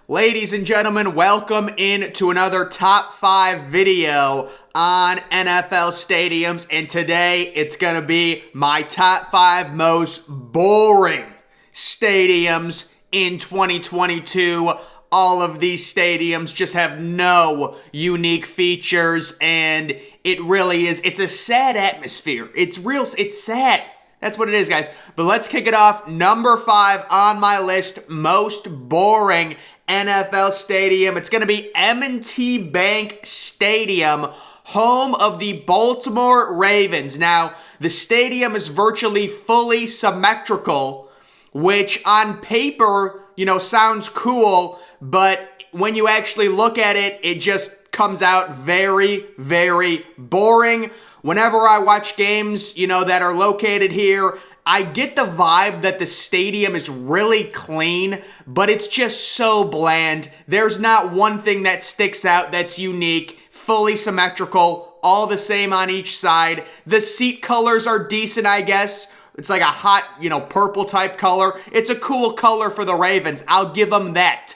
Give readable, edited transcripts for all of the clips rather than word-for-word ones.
Ladies and gentlemen, welcome in to another top 5 video on NFL stadiums, and today it's going to be my top 5 most boring stadiums in 2022. All of these stadiums just have no unique features, and it really is, it's a sad atmosphere. It's sad. That's what it is, guys. But let's kick it off. Number 5 on my list, most boring NFL stadium. It's going to be M&T Bank Stadium, home of the Baltimore Ravens. Now, the stadium is virtually fully symmetrical, which on paper, sounds cool, but when you actually look at it, it just comes out very, very boring. Whenever I watch games, that are located here, I get the vibe that the stadium is really clean, but it's just so bland. There's not one thing that sticks out that's unique, fully symmetrical, all the same on each side. The seat colors are decent, I guess. It's like a hot, purple type color. It's a cool color for the Ravens. I'll give them that.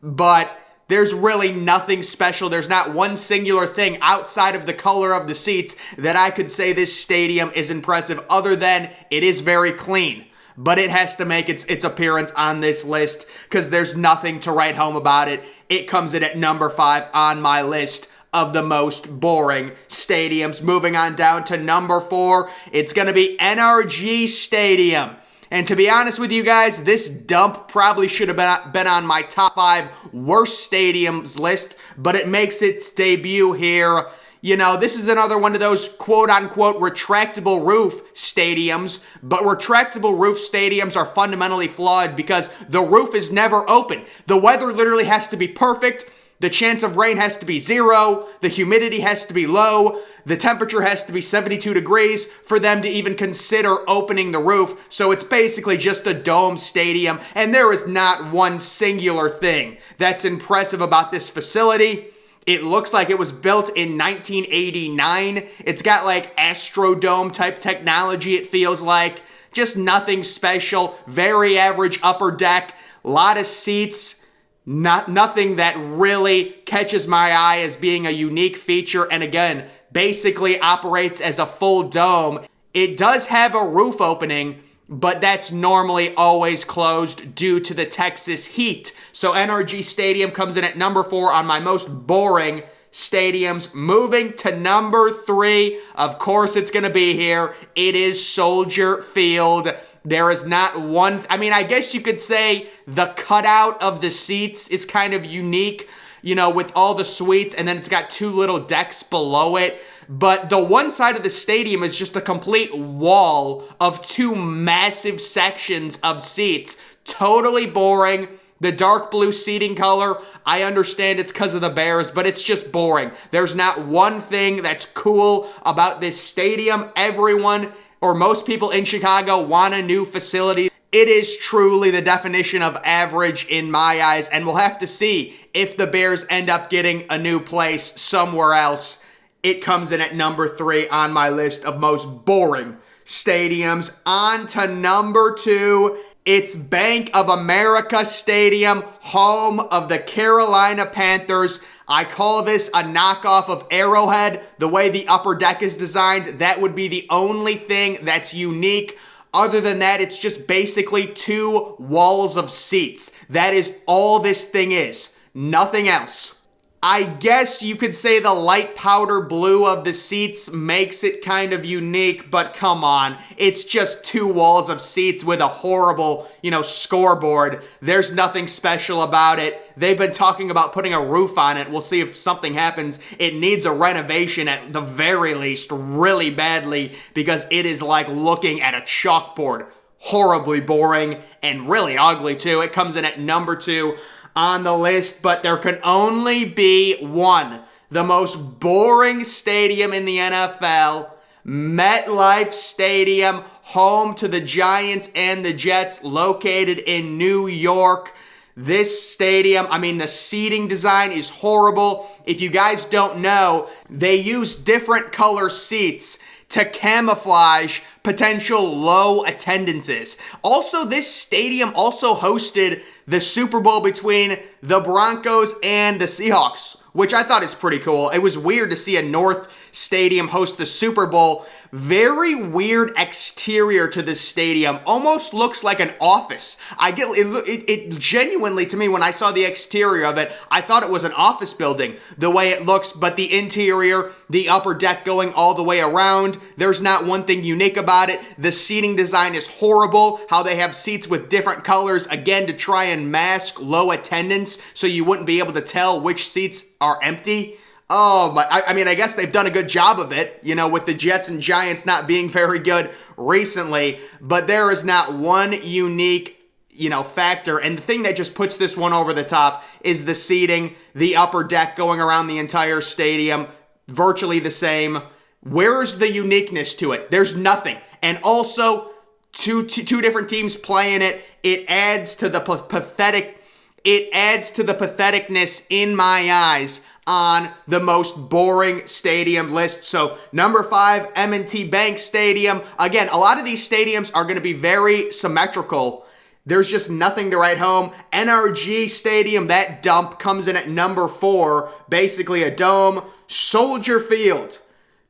But there's really nothing special. There's not one singular thing outside of the color of the seats that I could say this stadium is impressive, other than it is very clean. But it has to make its appearance on this list because there's nothing to write home about it. It comes in at number 5 on my list of the most boring stadiums. Moving on down to number 4, it's going to be NRG Stadium. And to be honest with you guys, this dump probably should have been on my top 5 worst stadiums list, but it makes its debut here. This is another one of those quote-unquote retractable roof stadiums, but retractable roof stadiums are fundamentally flawed because the roof is never open. The weather literally has to be perfect. The chance of rain has to be 0. The humidity has to be low. The temperature has to be 72 degrees for them to even consider opening the roof. So it's basically just a dome stadium, and there is not one singular thing that's impressive about this facility. It looks like it was built in 1989. It's got like Astrodome type technology, it feels like. Just nothing special. Very average upper deck. A lot of seats. Nothing that really catches my eye as being a unique feature, and again, basically operates as a full dome. It does have a roof opening, but that's normally always closed due to the Texas heat. So NRG Stadium comes in at number 4 on my most boring stadiums. Moving to number 3, of course it's going to be here. It is Soldier Field. There is not one, I guess you could say the cutout of the seats is kind of unique, with all the suites, and then it's got 2 little decks below it. But the one side of the stadium is just a complete wall of 2 massive sections of seats. Totally boring. The dark blue seating color, I understand it's because of the Bears, but it's just boring. There's not one thing that's cool about this stadium. Everyone, or most people in Chicago, want a new facility. It is truly the definition of average in my eyes, and we'll have to see if the Bears end up getting a new place somewhere else. It comes in at number 3 on my list of most boring stadiums. On to number 2. It's Bank of America Stadium, home of the Carolina Panthers. I call this a knockoff of Arrowhead. The way the upper deck is designed, that would be the only thing that's unique. Other than that, it's just basically 2 walls of seats. That is all this thing is. Nothing else. I guess you could say the light powder blue of the seats makes it kind of unique, but come on. It's just 2 walls of seats with a horrible, scoreboard. There's nothing special about it. They've been talking about putting a roof on it. We'll see if something happens. It needs a renovation at the very least, really badly, because it is like looking at a chalkboard. Horribly boring and really ugly too. It comes in at number 2 on the list, but there can only be one. The most boring stadium in the NFL, MetLife Stadium, home to the Giants and the Jets, located in New York. This stadium, the seating design is horrible. If you guys don't know, they use different color seats to camouflage potential low attendances. Also, this stadium also hosted the Super Bowl between the Broncos and the Seahawks, which I thought is pretty cool. It was weird to see a North Stadium host the Super Bowl. Very weird exterior to this stadium. Almost looks like an office. It genuinely, to me, when I saw the exterior of it, I thought it was an office building, the way it looks, but the interior, the upper deck going all the way around, there's not one thing unique about it. The seating design is horrible. How they have seats with different colors, again, to try and mask low attendance so you wouldn't be able to tell which seats are empty. Oh, I mean, I guess they've done a good job of it, you know, with the Jets and Giants not being very good recently, but there is not one unique, you know, factor. And the thing that just puts this one over the top is the seating, the upper deck going around the entire stadium, virtually the same. Where is the uniqueness to it? There's nothing. And also, two different teams playing it, it adds to the patheticness in my eyes on the most boring stadium list. So number 5, M&T Bank Stadium. Again, a lot of these stadiums are going to be very symmetrical. There's just nothing to write home. NRG Stadium, that dump, comes in at number 4, basically a dome. Soldier Field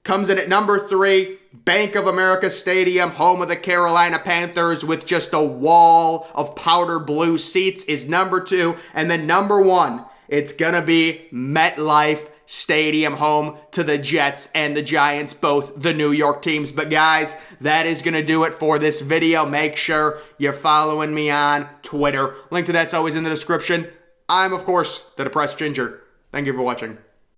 comes in at number 3. Bank of America Stadium, home of the Carolina Panthers, with just a wall of powder blue seats, is number 2. And then number 1, it's going to be MetLife Stadium, home to the Jets and the Giants, both the New York teams. But guys, that is going to do it for this video. Make sure you're following me on Twitter. Link to that's always in the description. I'm, of course, the Depressed Ginger. Thank you for watching.